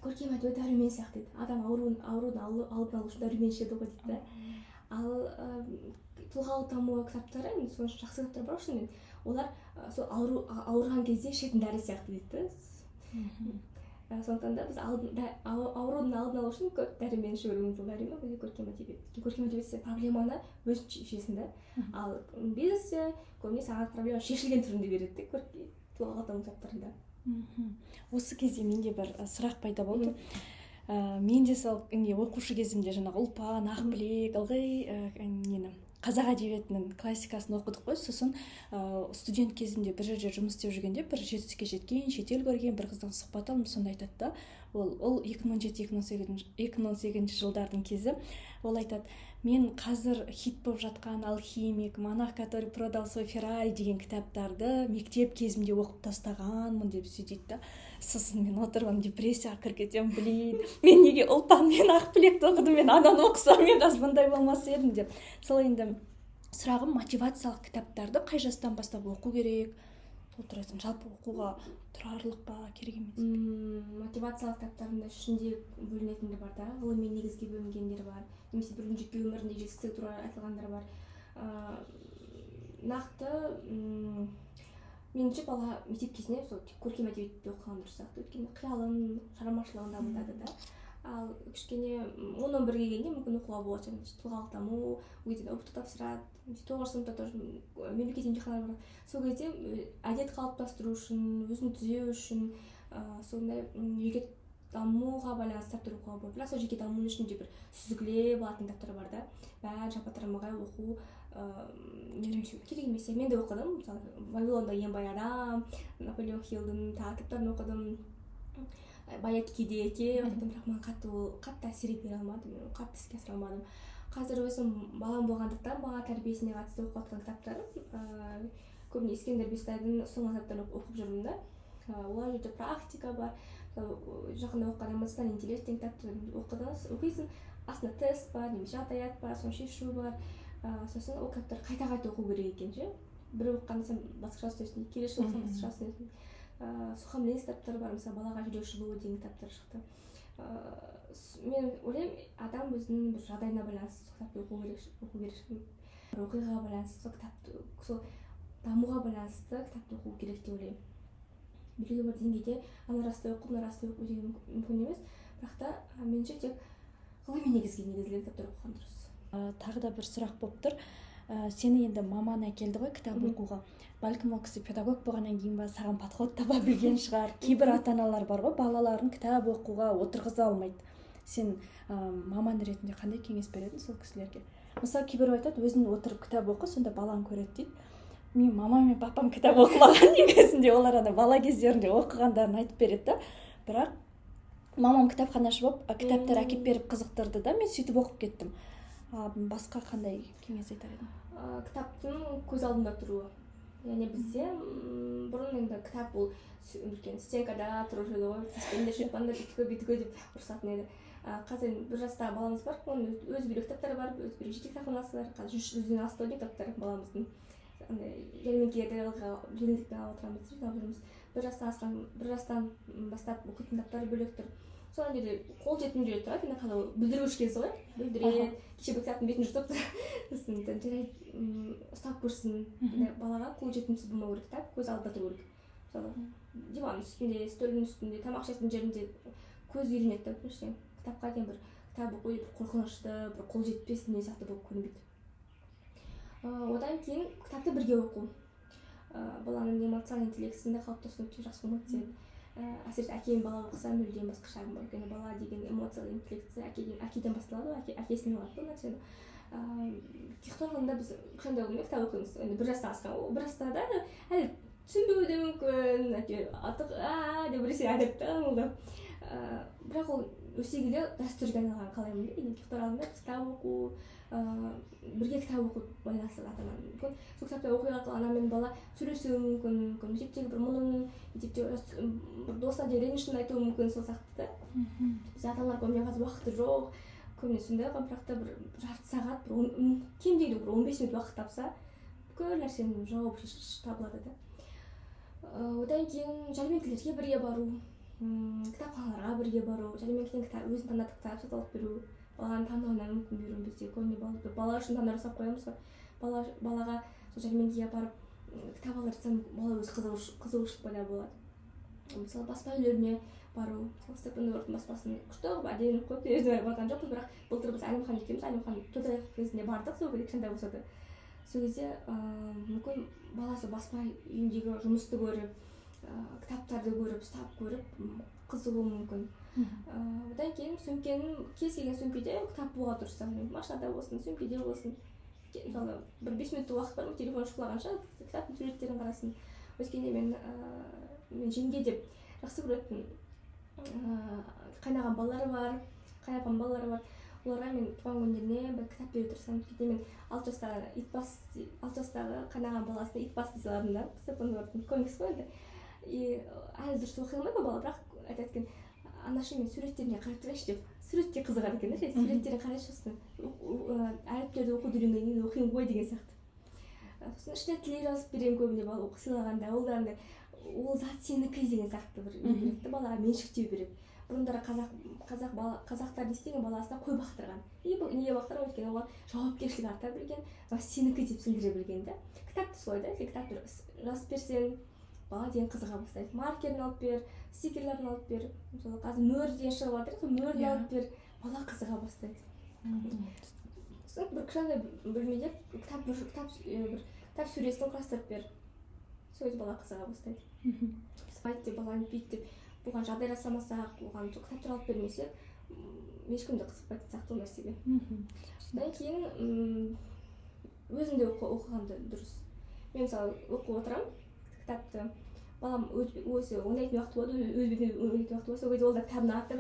көркем әдебиет дәрумен сияқты дейді. Адам аурудың алдын алу үшін дәрумен ішеді ғой дейді. Ал тұлғалық даму кітаптары, енді соның жақсы кітаптар бар шынымен. Олар сол ауырған кезде ішетін дәрі сияқты дейді. Сондықтан да біз аурудың алдын алу үшін көп дәрумен ішу керегіміз дәрумен бізде көркем әдебиет. Көркем әдебиетте проблеманы өз шешесің да. Ал бизнесте көбіне саған проблема шешілген түрінде береді де тұлғалық даму кітаптарында. Осы кезде менде бір сұрақ пайда болды. Мен де сол оқушы кезімде жаңағы Ұлпан, Ақбілек, ылғи қазақ әдебиетінің классикасын оқыдық қой. Сосын студент кезімде бір жерде жұмыс істеп жүргенде бір жетістікке жеткен, шетел көрген бір қыздан сұхбат алдым, сонда айтады да, ол 2017-2018 жылдардың кезі. Ол айтады, мен қазір хит болып жатқан Алхимик, Монах, который продал свой Феррари деген кітаптарды мектеп кезімде оқып тастағанмын деп сөйтеді да. Сосын мен отырмын, депрессияға кіріп кетемін, блин, мен неге Ұлпан мен Ақбілекті оқыдым, мен ананы оқысам, мен қазір бұндай болмас едім деп. Сол енді сұрағым, мотивациялық кітаптарды қай жастан бастап оқу керек? Сол тұрасың, жалпы оқуға тұрарлық па, керек емес? Мотивациялық кітаптардың ішінде бөлінетіндер бар да, ғылыми негізге бөлінгендер бар, немесе біреудің жеке өмірінде жетістігі туралы айтылғандар бар. Нақты меніңше бала мектеп кезінде сол көркем әдебиетті оқыған дұрыс сияқты, өйткені қиялын, шығармашылығын дамытады да. Ал кішкене 10-11-ге келгенде мүмкін оқуға болады, тұлғалық даму, өйткені ұбт тапсырады, 9 сыныпта тоже мемлекеттік емтихандар бар. Сол кезде әдет қалыптастыру үшін, өзін түзеу үшін, сондай жеке дамуға байланысты кітаптар оқуға болады. Бірақ сол жеке дамуының ішінде бір сүзгілеп алатын кітаптар бар да. Бәрі жапа-тармағай оқу керек емес. Мен де оқыдым, мысалы Вавилонда ең бай адам, Наполеон Хиллдің кітаптарын оқыдым, Баяткиде оқыдым, бірақ маған қатты әсер ете алмадым, қатты іске асыра алмадым. Қазір өзім балам болғандықтан бала тәрбиесіне қатысты оқып жатқан кітаптарым көбіне Ескендер Бестайдың соңғы кітаптарын оқып жүрмін да. Олар жерде практика бар. Жақында оқыған эмоциональный интеллект деген кітапты оқисың, астында тест бар, немесе жағдаят бар, соны шешу бар. Сосын ол кітаптарды қайта оқу керек екен ше. Бір оқығанда сен басқаша істейсің, келесі оқысаң басқаша істейсің. Сухамление кітаптары бар, мысалы балаға жүрек жылуы деген кітаптар шықты. Мен ойлаймын, адам өзінің бір жағдайына байланысты кітапты оқу керек. Бір оқиғаға байланысты кітапты, сол дамуға байланысты кітапты оқу керек деп ойлаймын. Белгілі бір деңгейде ана расты оқу, мына расты оқу деген мүмкін емес, бірақ та меніңше тек ғылыми негізделген кітаптар оқыған дұрыс. Тағы да бір сұрақ болып тұр. Сені енді маман әкелді ғой кітап оқуға. Бәлкім ол кісі педагог болғаннан кейін ба саған подход таба білген шығар. Кейбір ата-аналар бар ғой, балаларын кітап оқуға отырғыза алмайды. Сен маман ретінде қандай кеңес бередің сол кісілерге? Мысалы, кейбір айтады, өзің отырып кітап оқы, сонда балаң көреді дейді. Мен мамам мен папам кітап оқымаған негізінде, олар бала кездерінде оқығандарын айтып береді да. Бірақ мамам кітапханашы болып, кітаптар әкеп беріп қызықтырды да, мен сөйтіп оқып кеттім. Басқа қандай кеңес айтар едің? Кітаптың көз алдында тұруы. Яғни бізде бұрын енді кітап бұл үлкен стенкада тұрып жүрді ғой, сізбенде шеппанда бүйтігі деп ұрсатын еді. Қазір бір жастағы баламыз бар, оның өз бөлек кітаптары бар, өз бөлек жеке кітапханасы бар. Қазір 100-ден асты кітаптар баламыздың. Жәрмеңкеге жеңілдікпен алып отырамыз. Бір жастан бастап оқитын кітаптары бөлек тұр. Содан жерде қол жетімді жүреді тұрады, енді қазір бүлдіргіш кезі ғой, бүлдіреді, кеше бір кітаптың бетін жыртып ұстап көрсін. Балаға қол жетімсіз болмау керек, кітап көз алдында тұру керек. Мысалы, диванның үстінде, стөлдің үстінде, тамақ ішетін жерінде көз үйренеді да, кітапқа деген бір кітап оқу бір қорқынышты, бір қол жетпес не сияқты болып көрінбейді. Одан кейін кітапты бірге оқу. Баланың эмоциональный интеллектісін де қалыптасуы өте жақсы болады. Әсіресе әкемен бала оқыса мүлдем басқаша. Өйткені бала деген эмоциялық интеллектісі әкеден басталады, әкесінен алады бұл нәрсені. Технологияда біз қандай болмай кітап оқимыз. Бір жастан асқан, бір жастада әлі түсінбеуі де мүмкін, атық деп біресе әдепті. Бірақ ол өсе келе дәстүрге айналған қалаймын дейді. Технологияда біз кітап оқу, бірге кітап оқу байланысты ата-ана мүмкін. Сол кітапта оқиға ана мен бала сөйлесуі мүмкін, мектептегі бір мұңын, мектепте бір досына деген ренішін айтуы мүмкін, сол сияқты. Біз ата-аналар көбіне қазір уақыты жоқ, көбіне сондай, бірақ та бір жарты сағат, кем дегенде бір 15 минут уақыт тапса, бүкіл нәрсенің жауабы табылады да. Одан кейін жәрмеңкелерге бірге бару, кітапханаларға бірге бару, жәрмеңкеден өзін таңдатып кітап сатып алып беру, баланың таңдауына мүмкін беру. Бізде көбіне бала үшін таңдау жасап қоямыз ғой. Балаға жәрмеңкеге барып кітап алып жатсам, бала өз қызығушылық пайда болады. Мысалы, баспа үйлеріне бару, Степендорфтың баспасын күшті әдемі қойып барған жоқпыз, бірақ былтыр біз Әлімхан екеуміз Әлімхан төрт кезінде бардық, сол кезде кішкентай болса да. Сол кезде мүмкін баласы баспа үйіндегі жұмысты көріп, кітаптарды көріп, ұстап көріп, қызығуы мүмкін. Одан кейін сөмкенің кез келген сөмкеде кітап болуға тырысса, машинада болсын, сөмкеде болсын. Мысалы, бір 5 минуттық уақыт бар ма, телефон шықпағанша кітаптың суреттерін қарасын. Өйткені мен жеңге деп жақсы көретін қайнаған балалары бар, қайнапан балалары бар. Оларға мен туған күндеріне бір кітап беріп тұрсам, кейде мен 6 жастағы қайнаған баласына итбас дей саладым да, Степендорфтың комикс қой енді. Әлі дұрыс оқи алмайды бала, бірақ айтады екен, анашы мен суреттеріне қарап тұрайыншы деп, суретке қызығады екен да, суреттерін қарайыншы сосын әріптерді оқуды үйренгеннен кейін оқимын ғой деген сияқты. Сосын ішіне тілек жазып беремін көбіне бала оқи сыйлағанда, ол да андай ол зат сенікі деген сияқты бір береді, балаға меншіктеу береді. Бұрындары қазақтар не істеген, баласына қой бақтырған. Неге бақтырған? Өйткені оған жауапкершілік арта білген, сенікі деп сендіре білген да. Кітапты солай да, сен кітапты жазып берсең, бала деген қызыға бастайды. Маркерін алып бер, стикерлерін алып бер. Мысалы, қазір мөр деген шығып жатыр, сол мөрін алып бер, бала қызыға бастайды. Сосын бір кішкентай бөлмеде кітап сөресін құрастырып бер. Сол кезде бала қызыға бастайды. Спайды деп, баланы бүйт деп, бұған жағдай жасамасақ, оған кітаптар алып бермесек, ешкім де қызықпайтын сияқты ол нәрсеге. Содан кейін өзімде оқығанды дұрыс. Мен мысалы оқып отырамын кітапты, балам өзі ойнайтын уақыты болады, өз бетімен ойнайтын уақыты болады, сол кезде ол да кітабын аттап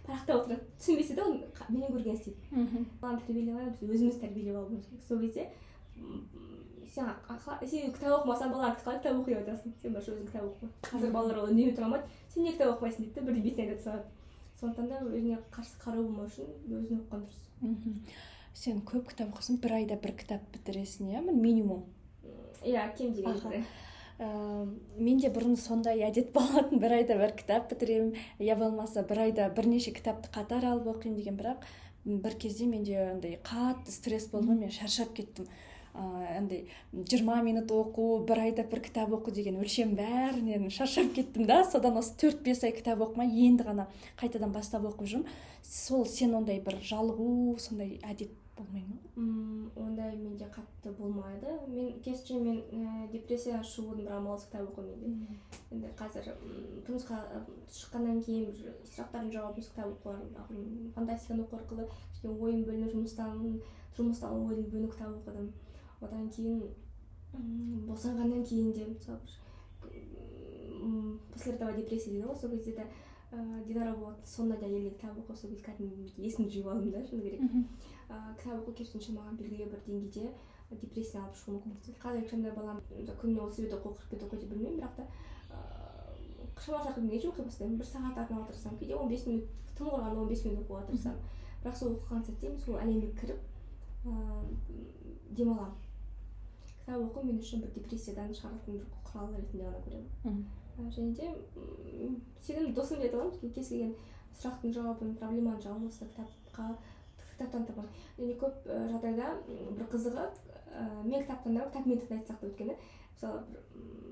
парақтап отырады, түсінбесе де ол менен көрген істейді. Баланы тәрбиелей алмай, біз өзіміз тәрбиелеп алуымыз керек. Сол кезде сен кітап оқымасаң балаң кітап оқи жатасың, сен баршы өзің кітап оқы, қазір балалар ол үнемі тұра алмайды, сен не кітап оқымайсың дейді, бірден бетіне айтады саған. Сондықтан да өзіне қарсы қарау болмау үшін өзің оқыған дұрыс. Сен көп кітап оқысың, бір айда бір кітап бітіресің, иә, минимум? Иә, кем дегенде. Менде бұрын сондай әдет болатын, бір айда бір кітап бітіремін, я болмаса бір айда бірнеше кітапты қатар алып оқимын деген, бірақ бір кезде менде андай қатты стресс болды, мен шаршап кеттім. Андай 20 минут оқу, бір айда бір кітап оқу деген өлшем бәрінен шаршап кеттім да. Содан осы 4-5 ай кітап оқымай енді ғана қайтадан бастап оқып жүрмін. Сол сен ондай бір жалығу, сондай әдет болмай ма? Ондай менде қатты болмайды. Керісінше мен депрессиядан шығудың бір амалсыз кітап оқимын. Енді қазір тұрмысқа шыққаннан кейін сұрақтардың жауабын кітап оқу, фантастиканы оқу арқылы ойым бөлініп, жұмыстан ойым бөлініп кітап оқыдым. Одан кейін босанғаннан кейін де мысалы после этого депрессия дейді ғой, сол кезде де Динара болады, сонда да елге кітап оқу, сол кезде кәдімгі есімді жиып алдым да, шыны керек. Кітап оқу керісінше маған белгілі бір деңгейде депрессия алып шығуы мүмкін. Қазіргі таңда балам күніне 30 бет оқу, 40 бет оқу деп білмеймін, бірақ та шамалы шақырып неге оқи бастаймын, 1 сағат арнауға тырысамын, кейде 15 минут, тым құрғанда 15 минут оқуға тырысамын. Бірақ сол оқыған сәтте мен сол әлемге кіріп демаламын. Кітап оқу мен үшін бір депрессиядан шығаратын бір құрал ретінде ғана көремін. Және де сенің досым деп аламын, кез келген сұрақтың жауабын, проблеманың жауабын осы кітаптан табамын. Және көп жағдайда бір қызығы, мен кітаптан кітап мен тыңдайтсақ та өткені, мысалы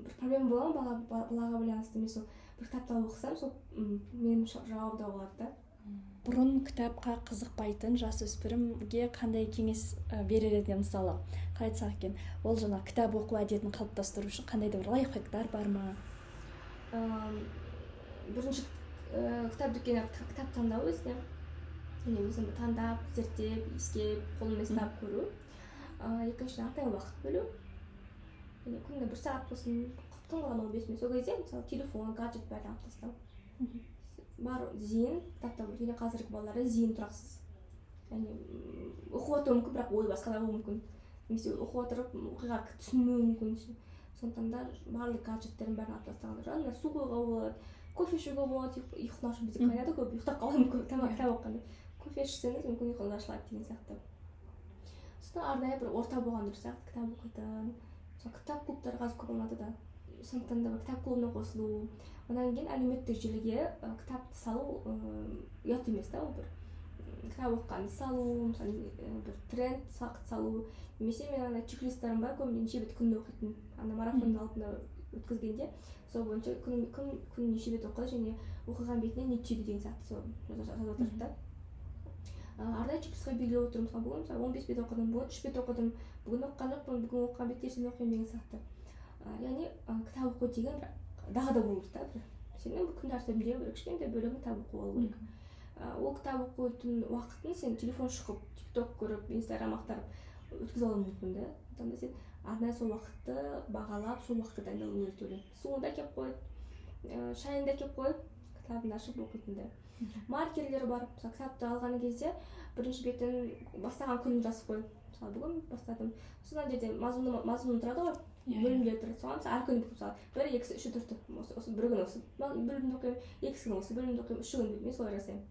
бір проблема бола ма балаға байланысты, мен сол бір кітапты оқысам, сол менің жауабым да болады да. Бұрын кітапқа қызықпайтын жасөспірімге қандай кеңес берер еді, мысалы, қалай айтсақ екен, ол жаңа кітап оқу әдетін қалыптастыру үшін қандай да бір лайфхактар бар ма? Бірінші кітап дүкені кітап таңдау өзіне, және өзім таңдап, зерттеп, иіскеп, қолыммен ұстап көру. Екіншіден арнайы уақыт бөлу. Және күніне 1 сағат болсын, тым құрғанда 15 минут. Сол кезде мысалы телефон, гаджет бәрін алып тастау. Бар зейін, кітапта және қазіргі балаларда зейін тұрақсыз. Яғни оқып отыруы мүмкін, бірақ ой басқалай болуы мүмкін. Немесе оқып отырып оқиға түсінбеуі мүмкін. Сондықтан да барлық гаджеттерін бәрін алып тастаған жөн. Су қоюға болады, кофе ішуге болады, ұйықтау үшін бізде қайнады көп, ұйықтап қаламын көп, кітап оқығанда. Кофе ішсеңіз мүмкін ұйқыңыз ашылады деген сияқты. Сосын арнайы бір орта болған дұрыс сияқты, кітап оқитын. Кітап клубтары қазір көп Алматыда. Сондықтан да кітап клубына қосылу. Одан кейін әлеуметтік желіге кітапты салу ұят емес та, ол бір кітап оқығанды салу, мысалы бір тренд салу. Немесе мен чек-листтарым бар, көбіне неше бет күнде оқитын. Марафонның алдында өткізгенде сол бойынша күн неше бет оқыды және оқыған бетіне не түйді деген сияқты сол жазып отырды да. Арнайы чек-листқа белгілеп отырмын, мысалы бүгін 15 бет оқыдым, бүгін 3 бет оқыдым, бүгін оқыған жоқпын, бүгін оқыған бетте ертең оқимын деген сияқты. Яғни кітап оқу деген дағда болу керек та. Сенің күн тәртібінде бір кішкентай бөлігін кітап оқу болу керек. Ол кітап оқудың уақытын сен телефон шығып, TikTok көріп, Instagram ақтарып өткізе алуың мүмкін да. Сондықтан да сен арнайы сол уақытты бағалап, сол уақытты дайындалу керек деп ойлаймын. Суын да әкеліп қойып, шайын да әкеліп қойып, кітабын ашып оқитындай. Маркерлер бар. Мысалы кітапты алған кезде бірінші бетін бастаған күнін жазып қойып, мысалы бүгін бастадым. Содан жерде мазмұны тұрады ғой, бөлімдер тұрады. Соған мысалы әр күн мысалы 1, 2, 3, 4 осы бір күн осы бөлімді оқимын, 2 күн осы бөлімді оқимын, 3 күн мен солай жасаймын.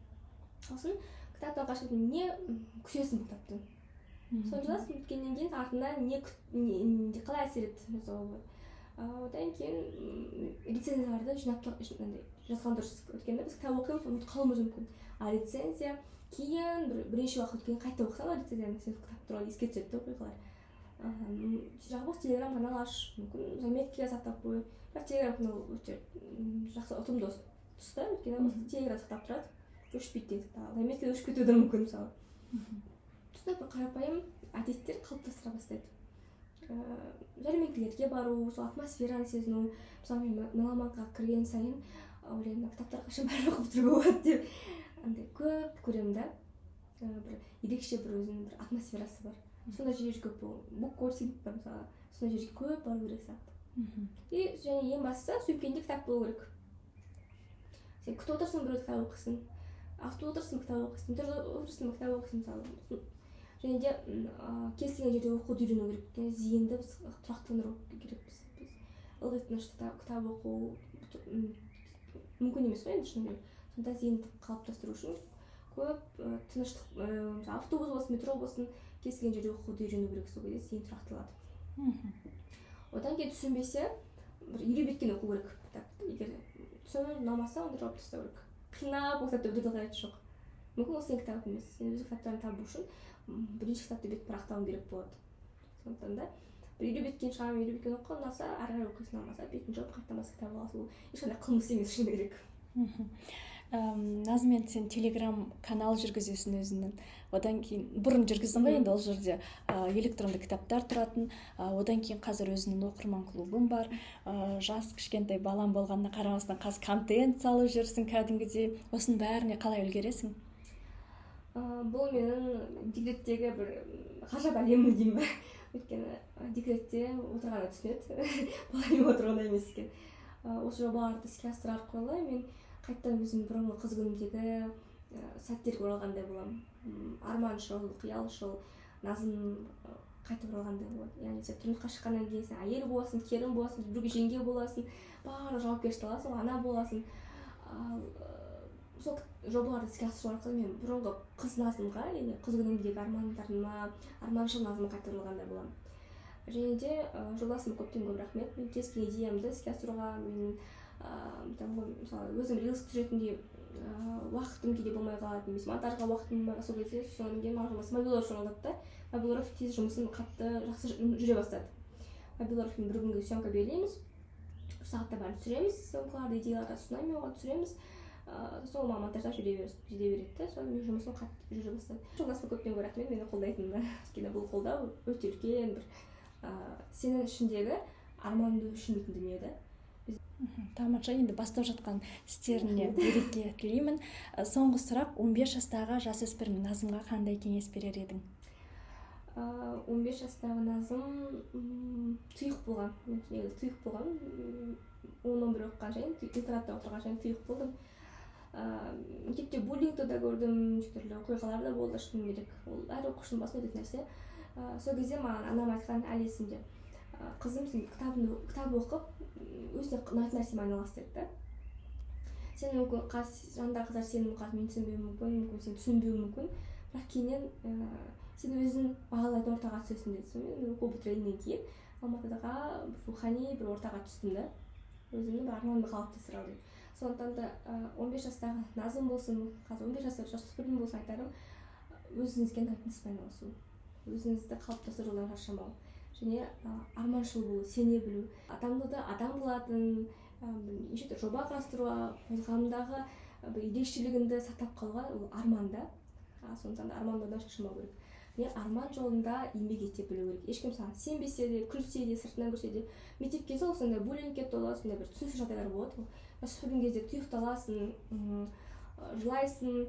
Сосын кітапты алғаш рет не күтесің бұл кітапты? Соны жазасың, өткеннен кейін артында не қалай әсер етті мысалы. Одан кейін рецензияларды жинап жазған дұрыс. Өткенде біз кітап оқимыз, ұмытып қалуымыз мүмкін. Рецензия кейін бірнеше уақыт өткеннен қайта оқысаң, рецензияны сен кітап туралы еске түседі оқиғалар. Жалғыз телеграм канал аш, мүмкін заметкаға сақтап қой. Бірақ телеграм канал өте жақсы ұтымды тұста, өйткені осы телеграм сақтап тұрады, өшпейді деген сияқты. Заметкада өшіп кетуі де мүмкін мысалы. Тұста бір қарапайым әдеттер қалыптастыра бастайды. Жәрмеңкелерге бару, сол атмосфераны сезіну. Мысалы мен меломанға кірген сайын ойлаймын, кітаптар қашан бәрі оқып тұруға болады деп көп көремін да. Бір ерекше бір өзінің бір атмосферасы бар. Сондай жерлер көп бол. Буккорсинг бар мысалы. Сондай жерге көп бару керек сияқты. И және ең бастысы сөмкеңде кітап болу керек. Сен күтіп отырсың біреу кітап оқысын, автобуста отырсың кітап оқысын, тұрда отырсың кітап оқысын мысалы. және де кез келген жерде оқуды үйрену керек, зейінді біз тұрақтандыру керекпіз. Ылғи тыныштықта кітап оқу мүмкін емес қой енді шынымен. Сонда зейінді қалыптастыру үшін көп тыныштық, автобус болсын, метро болсын, кез келген жерде оқуды үйрену керек, сол кезде зейін тұрақталады. Одан кейін түсінбесе, бір 50 беттен оқу керек кітапты. Егер түсіну ұнамаса, онда жауып тастау керек. Қинап оқытып өтудің қажеті жоқ. Мүмкін ол сенің кітап емес. Сен өз кітаптарын табу үшін бірінші кітапты бет парақтауың керек болады. Сондықтан да 50 беттен шығамын, 50 беттен оқу ұнаса, ары қарай оқисың, ұнамаса, бетін жауып қайтадан басқа кітап аласың. Ол ешқандай қылмыс емес, шыны керек. Назым, сен телеграм канал жүргізесің өзіңнің. Одан кейін бұрын жүргіздің ғой, енді ол жерде электронды кітаптар тұратын. Одан кейін қазір өзіңнің оқырман клубың бар. Жас кішкентай балам болғанына қарамастан қазір контент салып жүрсің кәдімгідей. Осының бәріне қалай үлгересің? Бұл менің декреттегі бір ғажап әлемім деймін бе. Өйткені декретте отырғанда түсінеді. Балаймен отырғанда емес екен. Осы жобаларды іске асыру арқылы мен қайттан өзім бұрынғы қыз күнімдегі сәттерге оралғандай боламын. Арманшыл, қиялшыл, Назым қайтып оралғандай болады. Яғни сен тұрмысқа шыққаннан кейін сен әйел боласың, келін боласың, біреуге жеңге боласың, барлық жауапкершілікті аласың, ана боласың. Сол жобаларды іске асыру арқылы мен бұрынғы қыз Назымға, яғни қыз күнімдегі армандарыма, арманшыл Назымға қайтып оралғандай боламын. Және де жолдасыма көптен көп рахмет. Мен кез келген идеямды іске асыруға, мен мысалы өзім рилс түсіретіндей уақытым кейде болмай қалады, немесе монтажға уақытым болмай қалса, сол кезде содан кейін маған жолдасым Мобилоров жолдады да. Мобилоров тез жұмысын қатты жақсы жүре бастады. Мобилоровпен бір күнге съемка белгілейміз, бір сағатта бәрін түсіреміз, съемкаларды, идеяларды ұсынамын, оған түсіреміз. Сол маған монтаждап жүре береді да, сол мен жұмысым қатты жүре бастады. Жолдасыма көптен көп рахмет, мені қолдайтынына. Өйткені бұл қолдау өте үлкен бір сенің ішіндегі арманды өшірмейтін дүние да. Тамаша, енді бастап жатқан істеріне береке тілеймін. Соңғы сұрақ, 15 жастағы жасөспірім Назымға қандай кеңес берер едің? 15 жастағы Назым тұйық болған. Тұйық болған. 10-11 оқыған жайын, интернатта отырған жайын тұйық болдым. Мектепте буллингті да көрдім, түрлі оқиғалар да болды, шыны керек. Ол әр оқушының басына өтетін нәрсе. Сол кезде маған анам айтқан әлі есімде. Қызым, сен кітап оқып, өзіне ұнайтын нәрсемен айналыс деді да. Сен мүмкін жанындағы қыздар сенің мен түсінбеуі мүмкін, сен түсінбеуі мүмкін, бірақ кейіннен сен өзің бағалайтын ортаға түсесің деді. Сонымен оқу бітіргеннен кейін Алматыдағы рухани бір ортаға түстім да. Өзімнің бір арманымды қалыптастыра алдым. Сондықтан да 15 жастағы Назым болсын, қазір 15 жастағы жасөспірім болсын айтарым, өзіңізге ұнайтын іспен айналысу, өзіңізді қалыптастыру жолынан шаршамау. Және арманшыл болу, сене білу, адамды да адам болатын, неше түрлі жоба құрастыруға, қоғамдағы ерекшелігіңді сақтап қалуға ол арманда. Сондықтан да армандардан шаршамау керек. Және арман жолында еңбек ете білу керек. Ешкім саған сенбесе де, күлсе де, сыртынан көрсе де, мектепке сол сондай буллингке толы, сондай бір түсініксіз жағдайлар болады. Жасөспірім кезде тұйықталасың, жылайсың,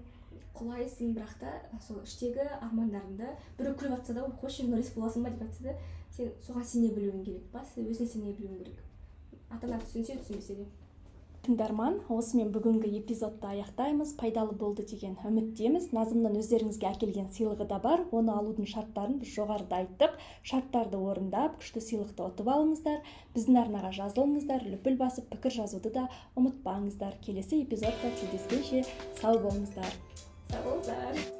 құлайсың, бірақ та сол іштегі армандарыңды біреу күліп жатса да, қойшы журналист боласың ба деп айтса да, сен соған сене білуің керек па, сен өзіңе сене білуің керек. Ата-ана түсінсе, түсінбесе де. Тыңдарман, осымен бүгінгі эпизодты аяқтаймыз. Пайдалы болды деген үміттеміз. Назымның өздеріңізге әкелген сыйлығы да бар. Оны алудың шарттарын біз жоғарыда айттық. Шарттарды орындап, күшті сыйлықты ұтып алыңыздар. Біздің арнаға жазылыңыздар, лүпіл басып, пікір жазуды да ұмытпаңыздар. Келесі эпизодта кездескенше сау болыңыздар. Сау болыңыздар.